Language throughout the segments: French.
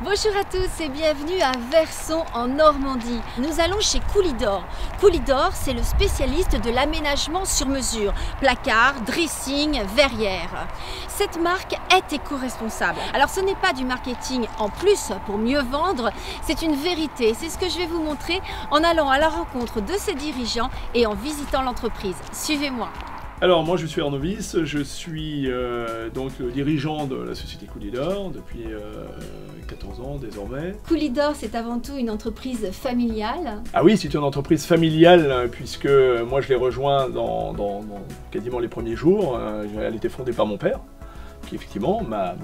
Bonjour à tous et bienvenue à Verson en Normandie. Nous allons chez Coolidor. Coolidor, c'est le spécialiste de l'aménagement sur mesure. Placard, dressing, verrière. Cette marque est éco-responsable. Alors ce n'est pas du marketing en plus pour mieux vendre, c'est une vérité. C'est ce que je vais vous montrer en allant à la rencontre de ses dirigeants et en visitant l'entreprise. Suivez-moi. Alors moi je suis Arnaud Wyss, je suis donc le dirigeant de la société Coolidor depuis 14 ans désormais. Coolidor, c'est avant tout une entreprise familiale. Ah oui, c'est une entreprise familiale puisque moi je l'ai rejoint dans quasiment les premiers jours. Elle était fondée par mon père, qui effectivement m'a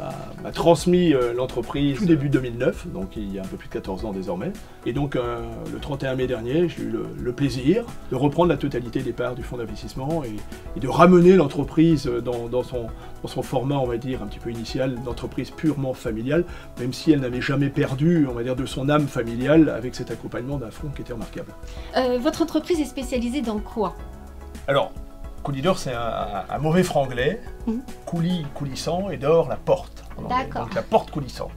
transmis l'entreprise tout début 2009, donc il y a un peu plus de 14 ans désormais. Et donc le 31 mai dernier, j'ai eu le plaisir de reprendre la totalité des parts du fonds d'investissement et de ramener l'entreprise dans son format, on va dire, un petit peu initial, d'entreprise purement familiale, même si elle n'avait jamais perdu, on va dire, de son âme familiale avec cet accompagnement d'un fonds qui était remarquable. Votre entreprise est spécialisée dans quoi? Alors, Coolidor, c'est un mauvais franglais, coulis, coulissant, et d'or, la porte. D'accord. Donc la porte coulissante.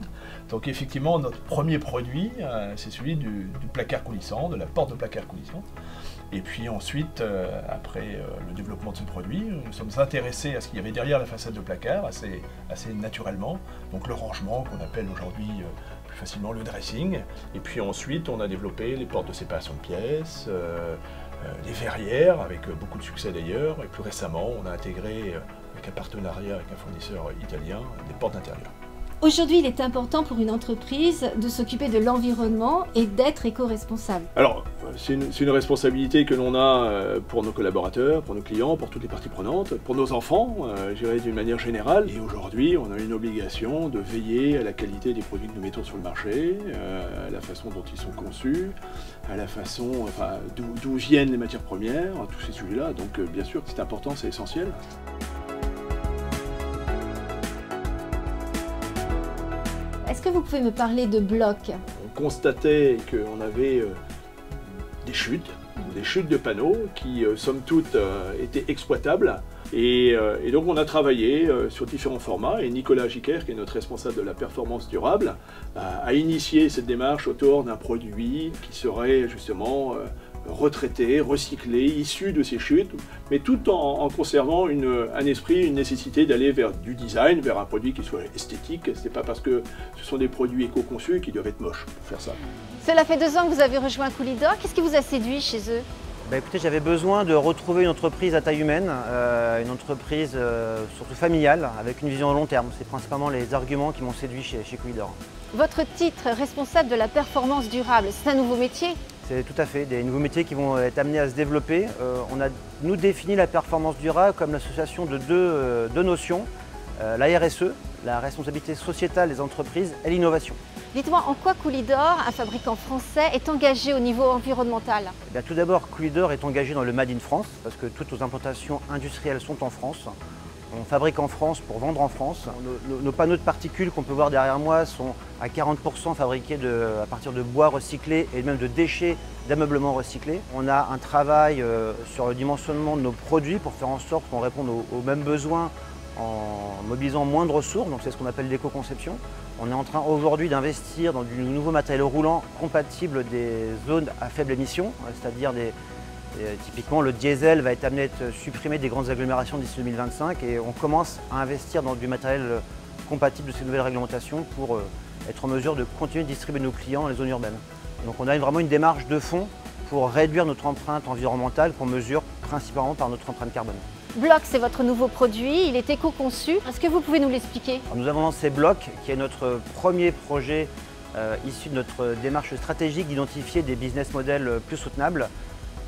Donc effectivement, notre premier produit, c'est celui du placard coulissant, de la porte de placard coulissante. Et puis ensuite, après le développement de ce produit, nous sommes intéressés à ce qu'il y avait derrière la façade de placard, assez naturellement. Donc le rangement, qu'on appelle aujourd'hui plus facilement le dressing. Et puis ensuite, on a développé les portes de séparation de pièces, les verrières, avec beaucoup de succès d'ailleurs, et plus récemment, on a intégré, avec un partenariat avec un fournisseur italien, des portes d'intérieur. Aujourd'hui, il est important pour une entreprise de s'occuper de l'environnement et d'être éco-responsable. Alors, c'est une responsabilité que l'on a pour nos collaborateurs, pour nos clients, pour toutes les parties prenantes, pour nos enfants, je dirais d'une manière générale. Et aujourd'hui, on a une obligation de veiller à la qualité des produits que nous mettons sur le marché, à la façon dont ils sont conçus, à la façon d'où viennent les matières premières, tous ces sujets-là. Donc, bien sûr, c'est important, c'est essentiel. Est-ce que vous pouvez me parler de blocs? On constatait qu'on avait des chutes de panneaux qui, somme toute, étaient exploitables. Et donc on a travaillé sur différents formats, et Nicolas Gicker, qui est notre responsable de la performance durable, a initié cette démarche autour d'un produit qui serait justement retraité, recyclé, issu de ces chutes, mais tout en conservant un esprit, une nécessité d'aller vers du design, vers un produit qui soit esthétique. Ce n'est pas parce que ce sont des produits éco-conçus qui doivent être moches pour faire ça. Cela fait 2 ans que vous avez rejoint Coolidor. Qu'est-ce qui vous a séduit chez eux? Écoutez, j'avais besoin de retrouver une entreprise à taille humaine, une entreprise surtout familiale, avec une vision à long terme. C'est principalement les arguments qui m'ont séduit chez Coolidor. Votre titre, responsable de la performance durable, c'est un nouveau métier? C'est tout à fait, des nouveaux métiers qui vont être amenés à se développer. On a, nous, défini la performance durable comme l'association de deux notions, la RSE, la responsabilité sociétale des entreprises, et l'innovation. Dites-moi, en quoi Coolidor, un fabricant français, est engagé au niveau environnemental? Tout d'abord, Coolidor est engagé dans le Made in France, parce que toutes nos implantations industrielles sont en France. On fabrique en France pour vendre en France. Nos panneaux de particules qu'on peut voir derrière moi sont à 40% fabriqués à partir de bois recyclé et même de déchets d'ameublement recyclés. On a un travail sur le dimensionnement de nos produits pour faire en sorte qu'on réponde aux mêmes besoins en mobilisant moins de ressources, donc c'est ce qu'on appelle l'éco-conception. On est en train aujourd'hui d'investir dans du nouveau matériel roulant compatible des zones à faible émission, c'est-à-dire typiquement le diesel va être amené à être supprimé des grandes agglomérations d'ici 2025, et on commence à investir dans du matériel compatible de ces nouvelles réglementations pour être en mesure de continuer de distribuer nos clients dans les zones urbaines. Donc on a vraiment une démarche de fond pour réduire notre empreinte environnementale qu'on mesure principalement par notre empreinte carbone. Bloc, c'est votre nouveau produit, il est éco-conçu. Est-ce que vous pouvez nous l'expliquer? Nous avons lancé Bloc, qui est notre premier projet issu de notre démarche stratégique d'identifier des business models plus soutenables.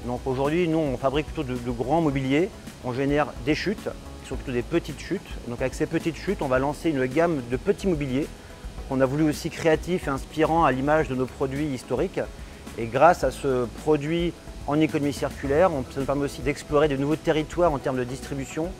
Donc aujourd'hui, nous, on fabrique plutôt de grands mobiliers, on génère des chutes, qui sont plutôt des petites chutes. Donc avec ces petites chutes, on va lancer une gamme de petits mobiliers qu'on a voulu aussi créatif et inspirant à l'image de nos produits historiques. Et grâce à ce produit en économie circulaire, ça nous permet aussi d'explorer de nouveaux territoires en termes de distribution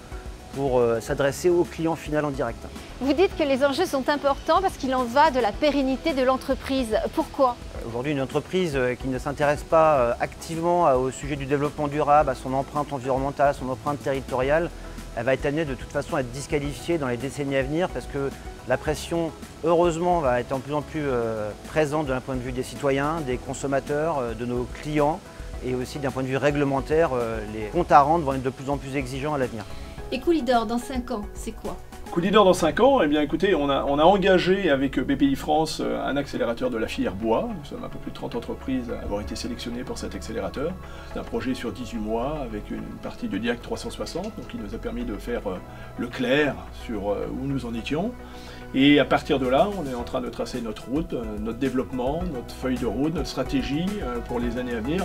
pour s'adresser au client final en direct. Vous dites que les enjeux sont importants parce qu'il en va de la pérennité de l'entreprise. Pourquoi? Aujourd'hui, une entreprise qui ne s'intéresse pas activement au sujet du développement durable, à son empreinte environnementale, à son empreinte territoriale, elle va être amenée de toute façon à être disqualifiée dans les décennies à venir parce que la pression, heureusement, va être de plus en plus présente d'un point de vue des citoyens, des consommateurs, de nos clients et aussi d'un point de vue réglementaire, les comptes à rendre vont être de plus en plus exigeants à l'avenir. Et Coolidor, dans 5 ans, c'est quoi? Coolidor dans 5 ans, eh bien écoutez, on a engagé avec BPI France un accélérateur de la filière bois. Nous sommes un peu plus de 30 entreprises à avoir été sélectionnées pour cet accélérateur. C'est un projet sur 18 mois avec une partie de DIAC 360, donc il nous a permis de faire le clair sur où nous en étions. Et à partir de là, on est en train de tracer notre route, notre développement, notre feuille de route, notre stratégie pour les années à venir.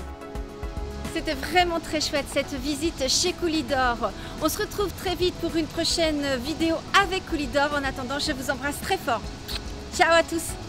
C'était vraiment très chouette cette visite chez Coolidor. On se retrouve très vite pour une prochaine vidéo avec Coolidor. En attendant, je vous embrasse très fort. Ciao à tous!